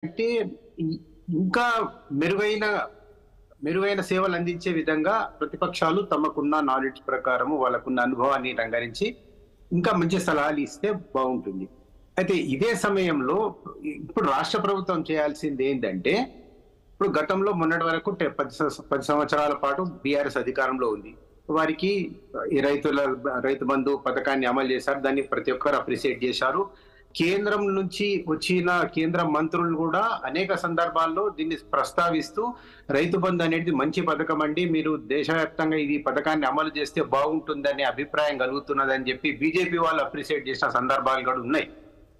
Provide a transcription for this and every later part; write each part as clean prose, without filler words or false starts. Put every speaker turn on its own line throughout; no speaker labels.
అంటే ఇంకా మెరుగైన మెరుగైన సేవలు అందించే విధంగా ప్రతిపక్షాలు తమకున్న నాలెడ్జ్ ప్రకారము వాళ్ళకున్న అనుభవాన్ని రంగరించి ఇంకా మంచి సలహాలు ఇస్తే బాగుంటుంది. అయితే ఇదే సమయంలో ఇప్పుడు రాష్ట్ర ప్రభుత్వం చేయాల్సింది ఏంటంటే, ఇప్పుడు గతంలో మొన్నటి వరకు 10 సంవత్సరాల పాటు బీఆర్ఎస్ అధికారంలో ఉంది. వారికి ఈ రైతు బంధు పథకాన్ని అమలు చేశారు. దాన్ని ప్రతి ఒక్కరు అప్రిషియేట్ చేశారు. కేంద్రం నుంచి వచ్చిన కేంద్ర మంత్రులు కూడా అనేక సందర్భాల్లో దీన్ని ప్రస్తావిస్తూ రైతు బంధు అనేది మంచి పథకం అండి, మీరు దేశవ్యాప్తంగా ఈ పథకాన్ని అమలు చేస్తే బాగుంటుందనే అభిప్రాయం కలుగుతున్నదని చెప్పి బీజేపీ వాళ్ళు అప్రిషియేట్ చేసిన సందర్భాలు కూడా ఉన్నాయి.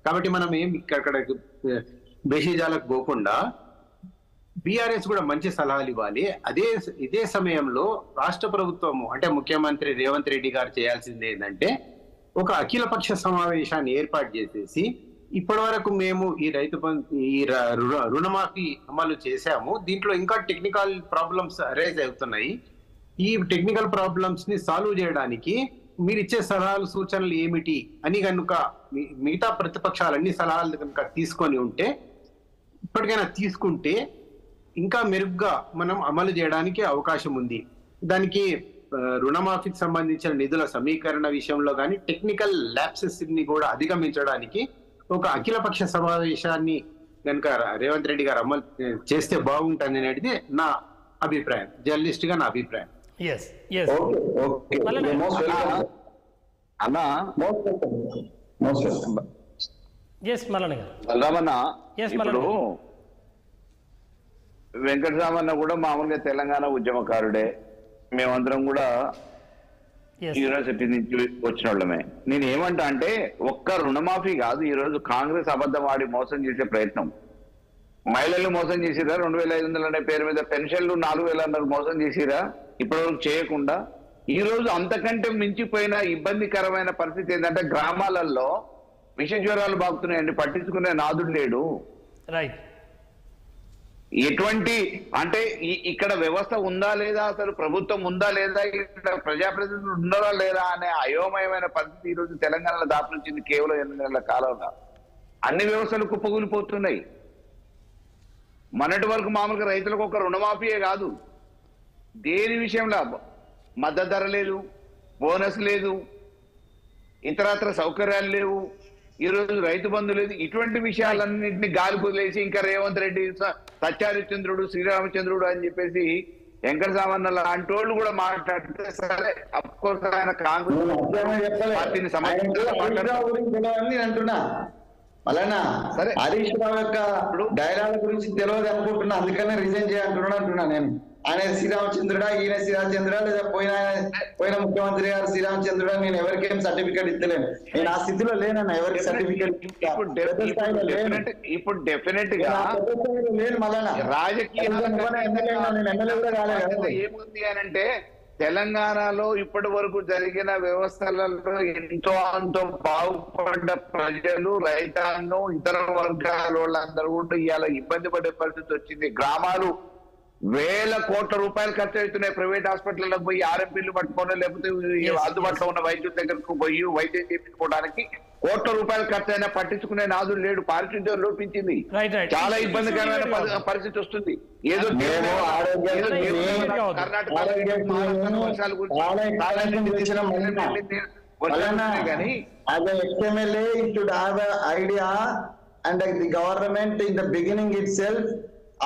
కాబట్టి మనం ఏం ఇక్కడ బేషిజాలకు పోకుండా బీఆర్ఎస్ కూడా మంచి సలహాలు ఇవ్వాలి. ఇదే సమయంలో రాష్ట్ర ప్రభుత్వము అంటే ముఖ్యమంత్రి రేవంత్ రెడ్డి గారు చేయాల్సింది ఏంటంటే, ఒక అఖిలపక్ష సమావేశాన్ని ఏర్పాటు చేసేసి ఇప్పటి వరకు మేము ఈ రుణమాఫీ అమలు చేశాము, దీంట్లో ఇంకా టెక్నికల్ ప్రాబ్లమ్స్ అరైజ్ అవుతున్నాయి, ఈ టెక్నికల్ ప్రాబ్లమ్స్ ని సాల్వ్ చేయడానికి మీరు ఇచ్చే సలహాలు సూచనలు ఏమిటి అని కనుక మిగతా ప్రతిపక్షాలన్నీ సలహాలు కనుక తీసుకొని ఉంటే, ఇప్పటికైనా తీసుకుంటే ఇంకా మెరుగ్గా మనం అమలు చేయడానికి అవకాశం ఉంది. దానికి రుణమాఫీకి సంబంధించిన నిధుల సమీకరణ విషయంలో కానీ టెక్నికల్ ల్యాప్సెస్ ని కూడా అధిగమించడానికి ఒక అఖిలపక్ష సమావేశాన్ని కనుక రేవంత్ రెడ్డి గారు అమలు చేస్తే బాగుంటుంది అనేది నా అభిప్రాయం, జర్నలిస్ట్ గా నా అభిప్రాయం.
ఇప్పుడు వెంకటరామన్న కూడా మామూలుగా తెలంగాణ ఉద్యమకారుడే, మేమందరం కూడా యూనివర్సిటీ నుంచి వచ్చిన వాళ్ళమే. నేను ఏమంటా అంటే, ఒక్క రుణమాఫీ కాదు, ఈ రోజు కాంగ్రెస్ అబద్ధం ఆడి మోసం చేసే ప్రయత్నం. మహిళలు మోసం చేసిరా, 2500 అనే పేరు మీద పెన్షన్లు 4000 అన్నారు మోసం చేసిరా, ఇప్పటివరకు చేయకుండా. ఈ రోజు అంతకంటే మించిపోయిన ఇబ్బందికరమైన పరిస్థితి ఏంటంటే, గ్రామాలలో విష జ్వరాలు బాగుతున్నాయండి, పట్టించుకునే నాదుడు లేడు.
రైట్.
ఎటువంటి అంటే ఇక్కడ వ్యవస్థ ఉందా లేదా, అసలు ప్రభుత్వం ఉందా లేదా, ఇక్కడ ప్రజాప్రతినిధులు ఉన్నారా లేదా అనే అయోమయమైన పరిస్థితి ఈ రోజు తెలంగాణలో దాపురించింది. కేవలం 8 నెలల కాలంలో అన్ని వ్యవస్థలు కుప్పకూలిపోతున్నాయి. మొన్నటి వరకు మామూలుగా రైతులకు ఒక రుణమాఫీయే కాదు, దేని విషయంలో మద్దతు ధర లేదు, బోనస్ లేదు, ఇతరత్ర సౌకర్యాలు లేవు, ఈ రోజు రైతు బంధు లేదు. ఇటువంటి విషయాలన్నింటినీ గాలి కుదిలేసి ఇంకా రేవంత్ రెడ్డి సత్యహరిశ్చంద్రుడు శ్రీరామచంద్రుడు అని చెప్పేసి వెంకట సామన్న లాంటి వాళ్ళు కూడా మాట్లాడితే సరే, అఫ్కోర్స్ ఆయన కాంగ్రెస్ పార్టీని
అంటున్నా. అలానా సరే, హరీష్ రావు యొక్క డైలాగ్ గురించి తెలియదు అనుకుంటున్నా, అందుకనే రిజైన్ చేయాలంటున్నా నేను. ఆయన శ్రీరామచంద్రుడా, ఈయన శ్రీరామచంద్రుడా, లేదా పోయిన ముఖ్యమంత్రి గారు శ్రీరామచంద్రుడా, నేను ఎవరికేం సర్టిఫికేట్ ఇస్తలేను. నేను ఆ స్థితిలో లేనన్నా ఎవరికి సర్టిఫికేట్
ఇప్పుడు డెఫినెట్ గా
లేను. మళ్ళా
రాజకీయ ఏముంది అని అంటే, తెలంగాణలో ఇప్పటి వరకు జరిగిన వ్యవస్థలలో ఎంతో అంతో బాగుపడ్డ ప్రజలు, రైతాంగం, ఇతర వర్గాల వాళ్ళందరూ కూడా ఇవాళ ఇబ్బంది పడే పరిస్థితి వచ్చింది. గ్రామాలు వేల కోట్ల రూపాయలు ఖర్చు అవుతున్నాయి. ప్రైవేట్ హాస్పిటల్లోకి పోయి ఆర్ఎంపీలు పట్టుకోవడం, లేకపోతే అందుబాటులో ఉన్న వైద్యుల దగ్గరకు పోయి వైద్యం చేయించుకోవడానికి కోట్ల రూపాయలు ఖర్చు అయినా పట్టించుకునే నాదుడు లేడు. పారిశుద్ధ్యం లోపించింది, చాలా ఇబ్బందికరమైన పరిస్థితి వస్తుంది. ఏదో కర్ణాటక వర్షాలు
కానీ ex-MLA should have idea and the government in the beginning it self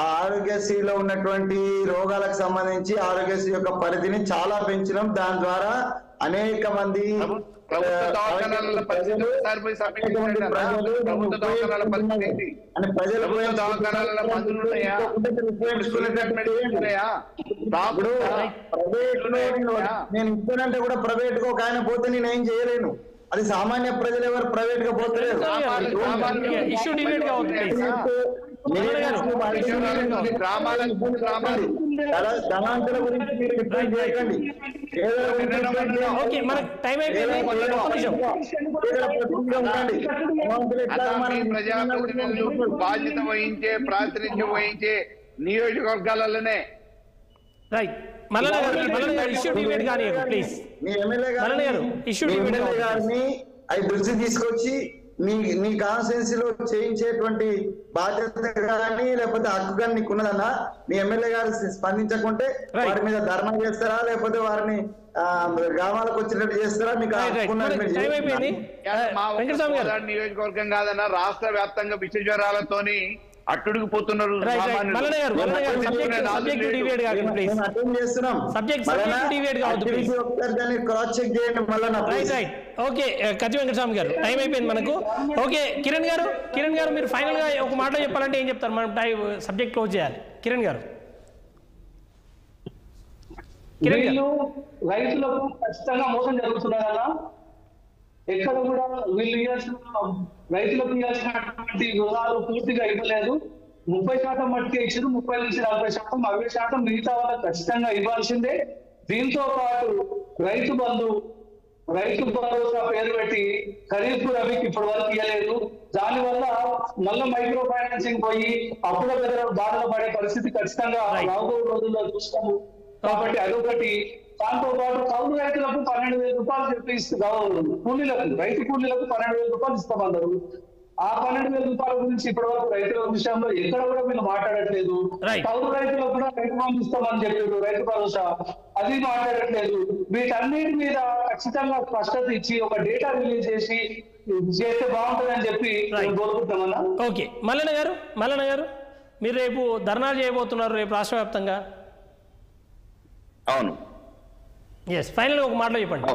ఆ ఆరోగ్యశ్రీలో ఉన్నటువంటి రోగాలకు సంబంధించి ఆరోగ్యశ్రీ యొక్క పరిధిని చాలా పెంచడం, దాని ద్వారా అనేక మంది నేను ఇస్తానంటే కూడా ప్రైవేట్ గా ఒక ఆయన పోతే నేను ఏం చేయలేను. అది సామాన్య ప్రజలు ఎవరు ప్రైవేట్ గా పోతలేరు. ధనాంతర గురించి మీరు ఇబ్బంది చేయకండి.
బాధ్యత వహించే, ప్రాతినిధ్యం వహించే నియోజకవర్గాలలోనే
గారిని అవి దృష్టి తీసుకొచ్చి నీ కాన్స్టిట్యున్సీ లో చేయించేటువంటి బాధ్యత కానీ లేకపోతే హక్కు కానీ నీకు ఉన్నదన్నా మీ ఎమ్మెల్యే గారు స్పందించకుంటే వారి మీద ధర్నా చేస్తారా లేకపోతే వారిని గ్రామాలకు వచ్చినట్టు చేస్తారా? మీకు
నియోజకవర్గం కాదన్నా రాష్ట్ర వ్యాప్తంగా విష జ్వరాలతోని అట్టుడికి పోతున్నారు.
ఓకే కత్తి వెంకటస్వామి గారు టైం అయిపోయింది మనకు. ఓకే కిరణ్ గారు మీరు ఫైనల్ గా ఒక మాట చెప్పాలంటే ఏం చెప్తారు? మనం సబ్జెక్ట్ క్లోజ్ చేయాలి. కిరణ్ గారు.
రైతులకు ఖచ్చితంగా మోసం జరుగుతున్నారన్నా. ఎక్కడ కూడా వీళ్ళు రైతులకు ఇవ్వాల్సినటువంటి రుణాలు పూర్తిగా ఇవ్వలేదు. 30% మట్టికి ఇచ్చారు, 30 నుంచి 40%, 60% మిగతా వాళ్ళకి ఖచ్చితంగా ఇవ్వాల్సిందే. దీంతో పాటు రైతు భరోసా పేరు పెట్టి ఖరీఫ్ రబీకి ఇప్పటి వరకు ఇవ్వలేదు. దానివల్ల మళ్ళీ మైక్రో ఫైనాన్సింగ్ పోయి అప్పుల బాధలో పడే పరిస్థితి ఖచ్చితంగా రాబోయే రోజుల్లో చూస్తాము. కాబట్టి అదొకటి. దాంతో పాటు కౌలు రైతులకు 12,000 రూపాయలు చెప్పి రైతు కూలీలకు 12,000 రూపాయలు ఇస్తామన్నారు. ఆ 12,000 రూపాయల గురించి ఇప్పటి వరకు రైతుల విషయంలో ఎక్కడ కూడా మీరు మాట్లాడట్లేదు. కౌలు రైతులకు కూడా రైతు బంధు ఇస్తామని చెప్పారు, రైతు భరోసా అది మాట్లాడట్లేదు. వీటన్నిటి మీద ఖచ్చితంగా స్పష్టత ఇచ్చి ఒక డేటా రిలీజ్ చేసి చేస్తే బాగుంటుందని చెప్పి కోరుకుంటామన్నా.
ఓకే మల్లన్న గారు మీరు రేపు ధర్నాలు చేయబోతున్నారు రేపు రాష్ట్ర వ్యాప్తంగా.
అవును.
ఫైనల్ ఒక మాటలో చెప్పండి.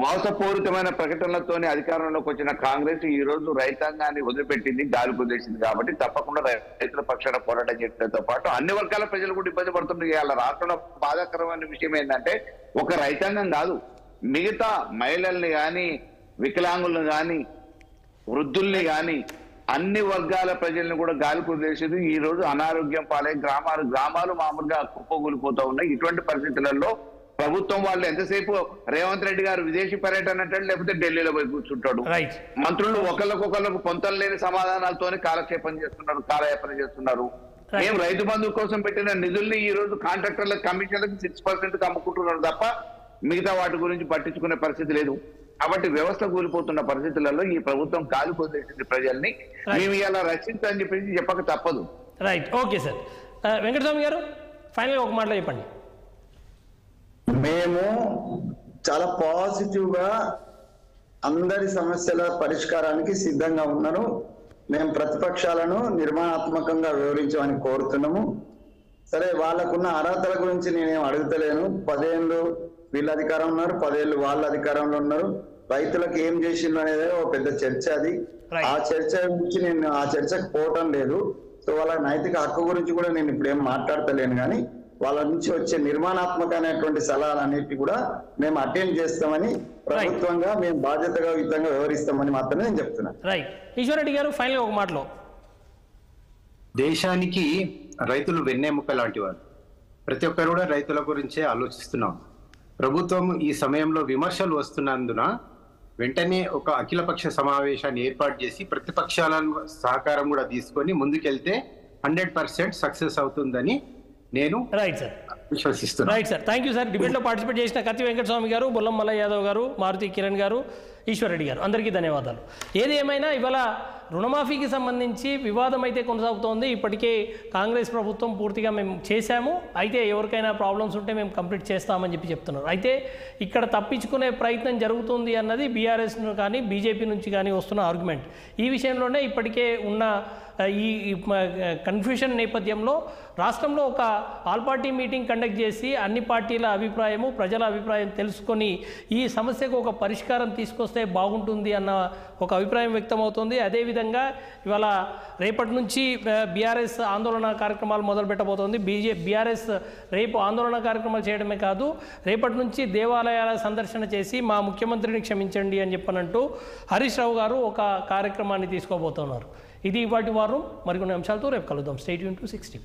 మోసపూరితమైన ప్రకటనలతోనే అధికారంలోకి వచ్చిన కాంగ్రెస్ ఈ రోజు రైతాంగాన్ని వదిలిపెట్టింది, గాలి కుదిలేసింది. కాబట్టి తప్పకుండా రైతుల పక్షాన పోరాటం చేయడంతో పాటు అన్ని వర్గాల ప్రజలు కూడా ఇబ్బంది పడుతుంది. వాళ్ళ రాష్ట్రంలో బాధాకరమైన విషయం ఏంటంటే ఒక రైతాంగం కాదు, మిగతా మహిళల్ని కానీ వికలాంగులను కానీ వృద్ధుల్ని కానీ అన్ని వర్గాల ప్రజల్ని కూడా గాలి కుదిలేసేది. ఈ రోజు అనారోగ్యం పాలై గ్రామాలు మామూలుగా కుప్పగూలిపోతూ ఉన్నాయి. ఇటువంటి పరిస్థితులలో ప్రభుత్వం వాళ్ళు ఎంతసేపు రేవంత్ రెడ్డి గారు విదేశీ పర్యటన అంటాడు, లేకపోతే ఢిల్లీలో పోయి కూర్చుంటాడు. మంత్రులు ఒకళ్ళకొకళ్ళకు పొంతలు లేని సమాధానాలతోనే కాలయాపన చేస్తున్నారు. మేము రైతు బంధు కోసం పెట్టిన నిధుల్ని ఈ రోజు కాంట్రాక్టర్ల కమిషన్లకు 6% అమ్ముకుంటున్నారు తప్ప మిగతా వాటి గురించి పట్టించుకునే పరిస్థితి లేదు. కాబట్టి వ్యవస్థ కూలిపోతున్న పరిస్థితులలో ఈ ప్రభుత్వం కాలు కొద్దేసింది ప్రజల్ని. మేము ఇలా రక్షించని చెప్పేసి చెప్పక తప్పదు.
రైట్. Okay sir. వెంకటస్వామి గారు ఫైనల్ ఒక మాటలో చెప్పండి.
మేము చాలా పాజిటివ్ గా అందరి సమస్యల పరిష్కారానికి సిద్ధంగా ఉన్నాను. మేము ప్రతిపక్షాలను నిర్మాణాత్మకంగా వివరించమని కోరుతున్నాము. సరే, వాళ్ళకున్న అర్హతల గురించి నేనేం అడుగుతలేను. 10 ఏళ్ళు వీళ్ళ అధికారం ఉన్నారు, 10 ఏళ్ళు వాళ్ళ అధికారంలో ఉన్నారు. రైతులకు ఏం చేసిండు అనేది ఒక పెద్ద చర్చ. అది ఆ చర్చ గురించి నేను ఆ చర్చకు పోవటం లేదు. సో వాళ్ళ నైతిక హక్కు గురించి కూడా నేను ఇప్పుడు ఏం మాట్లాడతలేను. కానీ వాళ్ళ నుంచి వచ్చే నిర్మాణాత్మకమైనటువంటి సలహాలన్నిటి కూడా మేము అటెండ్ చేస్తామని, ప్రభుత్వంగా మేము బాధ్యతగా యుతంగా వ్యవహరిస్తామని మాత్రమే నేను చెప్తున్నాను.
రైట్. ఈశ్వరరెడ్డి గారు ఫైనల్ ఒక మాటలో.
దేశానికి రైతులు వెన్నెముక లాంటి వారు. ప్రతి ఒక్కరు కూడా రైతుల గురించే ఆలోచిస్తున్నాం. ప్రభుత్వం ఈ సమయంలో విమర్శలు వస్తున్నందున వెంటనే ఒక అఖిలపక్ష సమావేశాన్ని ఏర్పాటు చేసి ప్రతిపక్షాల సహకారం కూడా తీసుకొని ముందుకెళ్తే 100% సక్సెస్ అవుతుందని నేను విశ్వసిస్తున్నాను.
Right sir. Thank you sir. Debate లో పార్టిసిపేట్ చేసిన కత్తి వెంకటస్వామి గారు, బొల్లం మల్లయ్య యాదవ్ గారు, మారుతి కిరణ్ గారు, ఈశ్వరరెడ్డి గారు, అందరికీ ధన్యవాదాలు. ఏది ఏమైనా ఇవాళ రుణమాఫీకి సంబంధించి వివాదం అయితే కొనసాగుతోంది. ఇప్పటికే కాంగ్రెస్ ప్రభుత్వం పూర్తిగా మేము చేశాము, అయితే ఎవరికైనా ప్రాబ్లమ్స్ ఉంటే మేము కంప్లీట్ చేస్తామని చెప్తున్నారు. అయితే ఇక్కడ తప్పించుకునే ప్రయత్నం జరుగుతుంది అన్నది బీఆర్ఎస్ కానీ బీజేపీ నుంచి కానీ వస్తున్న ఆర్గ్యుమెంట్. ఈ విషయంలోనే ఇప్పటికే ఉన్న ఈ కన్ఫ్యూషన్ నేపథ్యంలో రాష్ట్రంలో ఒక ఆల్ పార్టీ మీటింగ్ కండక్ట్ చేసి అన్ని పార్టీల అభిప్రాయము, ప్రజల అభిప్రాయం తెలుసుకొని ఈ సమస్యకు ఒక పరిష్కారం తీసుకొస్తే బాగుంటుంది అన్న ఒక అభిప్రాయం వ్యక్తమవుతుంది. అదేవిధంగా ఇవాళ రేపటి నుంచి బీఆర్ఎస్ ఆందోళన కార్యక్రమాలు మొదలు పెట్టబోతోంది. బీఆర్ఎస్ రేపు ఆందోళన కార్యక్రమాలు చేయడమే కాదు, రేపటి నుంచి దేవాలయాల సందర్శన చేసి మా ముఖ్యమంత్రిని క్షమించండి అని చెప్పనంటూ హరీష్ రావు గారు ఒక కార్యక్రమాన్ని తీసుకోబోతున్నారు. ఇది ఇవాటి వారం. మరికొన్ని అంశాలతో రేపు కలుద్దాం. Stay tune to 6 TV.